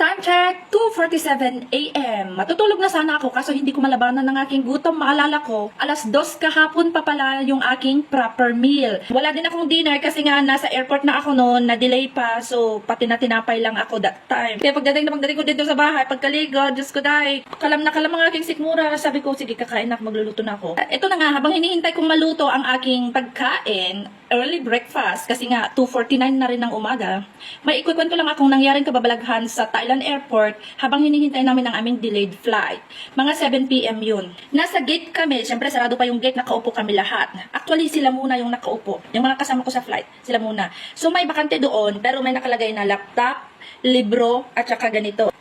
Time check, 2:47 AM. Matutulog na sana ako kaso hindi ko malabanan ng aking gutom. Maalala ko, alas 2 kahapon pa pala yung aking proper meal. Wala din akong dinner kasi nga nasa airport na ako noon, na-delay pa. So, pati na tinapay lang ako that time. Kaya pagdating ko dito sa bahay, pagkaligo, Diyos ko dahil, kalam na kalam ang aking sikmura. Sabi ko, sige kakain na, magluluto na ako. Ito na nga, habang hinihintay kong maluto ang aking pagkain, early breakfast, kasi nga 2:49 na rin ng umaga, may ikukwento lang akong nangyaring kababalaghan sa Thailand Airport habang hinihintay namin ang aming delayed flight. Mga 7 PM yun. Nasa gate kami, syempre sarado pa yung gate, nakaupo kami lahat. Actually, sila muna yung nakaupo. Yung mga kasama ko sa flight, sila muna. So may bakante doon, pero may nakalagay na laptop, libro, at saka ganito.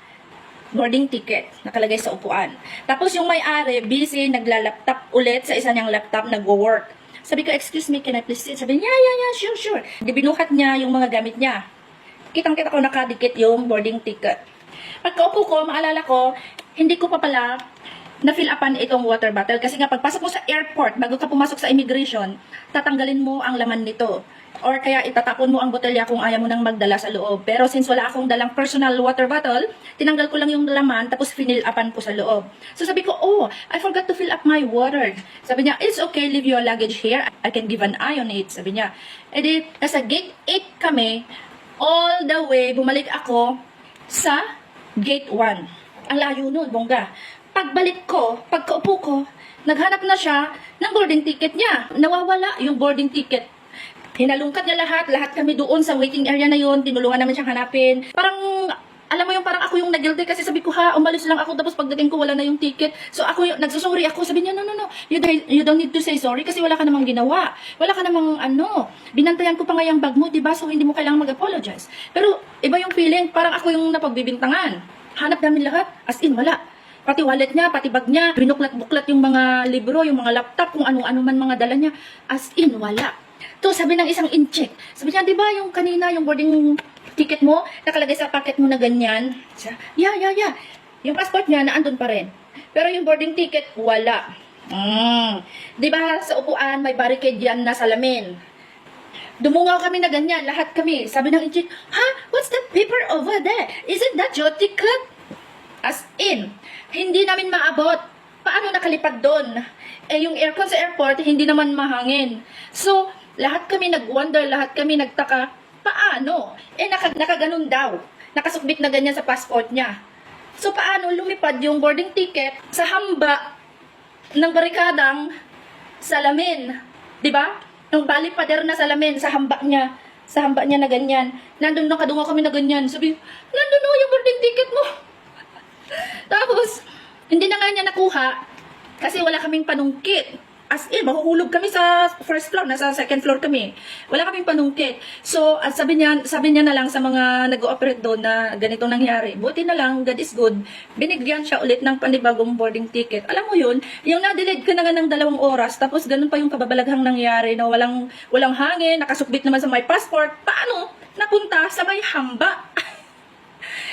Boarding ticket, nakalagay sa upuan. Tapos yung may-ari, busy, nagla-laptop ulit sa isa niyang laptop, nagwo-work. Sabi ko, excuse me, can I please sit? Sabi niya, yeah, sure. Di binuhat niya yung mga gamit niya. Kitang-kita ko nakadikit yung boarding ticket. Pagkaupo ko, maalala ko, hindi ko pa pala na-fill upan itong water bottle. Kasi nga, pagpasok mo sa airport, bago ka pumasok sa immigration, tatanggalin mo ang laman nito. Or kaya itatapon mo ang botelya kung ayaw mo nang magdala sa loob. Pero since wala akong dalang personal water bottle, tinanggal ko lang yung laman tapos finil upan ko sa loob. So sabi ko, oh, I forgot to fill up my water. Sabi niya, it's okay, leave your luggage here. I can give an eye on it. Sabi niya. E di, nasa gate 8 kami, all the way, bumalik ako sa gate 1. Ang layo nun, bongga. Pagbalik ko, pagkaupo ko, naghanap na siya ng boarding ticket niya. Nawawala yung boarding ticket. Hinalungkat niya lahat kami doon sa waiting area na yun, tinulungan namin siyang hanapin. Parang, alam mo yung parang ako yung nag-guilty kasi sabi ko umalis lang ako tapos pagdating ko wala na yung ticket. So ako, nagsusorry ako, sabi niya, no, you don't need to say sorry kasi wala ka namang ginawa. Wala ka namang binantayan ko pa nga yung bag mo, diba? So hindi mo kailangang mag-apologize. Pero iba yung feeling, parang ako yung napagbibintangan. Hanap namin lahat, as in wala. Pati wallet niya, pati bag niya, binuklat-buklat yung mga libro, yung mga laptop, kung ano-ano man mga dala niya, as in wala. To sabi ng isang in-check. Sabi niya, di ba yung kanina, yung boarding ticket mo, nakalagay sa packet mo na ganyan? Yeah. Yung passport niya, naandun pa rin. Pero yung boarding ticket, wala. Di ba sa upuan, may barricade yan na salamin. Dumungaw kami na ganyan, lahat kami. Sabi ng in-check, what's that paper over there? Isn't that your ticket? As in, hindi namin maabot. Paano nakalipad doon? Eh, yung aircon sa airport, hindi naman mahangin. So, lahat kami nag-wonder, lahat kami nagtaka, paano? Eh, nakaganon daw. Nakasukbit na ganyan sa passport niya. So, paano lumipad yung boarding ticket sa hamba ng barikadang salamin? Diba? Yung bali pader na salamin sa hamba niya. Sa hamba niya na ganyan. Nandun nakadungo kami na ganyan. Sabi, nandun yung boarding ticket mo. Tapos, hindi na nga niya nakuha kasi wala kaming panungkit. As in, mahuhulog kami sa first floor, nasa second floor kami. Wala kaming panungkit. So, at sabi niya na lang sa mga nag-ooperate doon na ganito nangyari. Buti na lang, God is good. Binigyan siya ulit ng panibagong boarding ticket. Alam mo yun, yung na-delayed ka na nga ng 2 oras, tapos ganun pa yung kababalaghang nangyari na walang hangin, nakasukbit naman sa my passport. Paano? Napunta sa may hamba.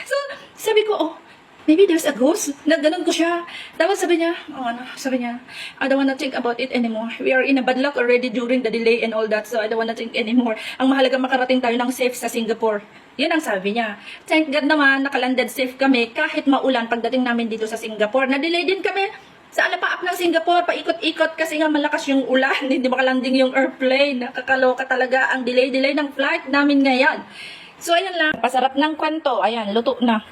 So, sabi ko, maybe there's a ghost. Nagganon ko siya. Tapos sabi niya, I don't wanna think about it anymore. We are in a bad luck already during the delay and all that, so I don't wanna think anymore. Ang mahalaga makarating tayo ng safe sa Singapore. Yun ang sabi niya. Thank God naman, nakalanded safe kami kahit maulan pagdating namin dito sa Singapore. Na-delay din kami sa alapaap ng Singapore, paikot-ikot kasi nga malakas yung ulan. Hindi makalanding yung airplane. Nakakaloka talaga ang delay ng flight namin ngayon. So, ayan lang. Pasarap ng kwento. Ayan, luto na.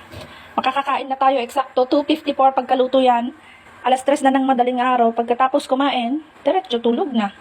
Makakakain na tayo eksakto, 2:54 pagkaluto yan. Alas 3 na ng madaling araw. Pagkatapos kumain, diretso tulog na.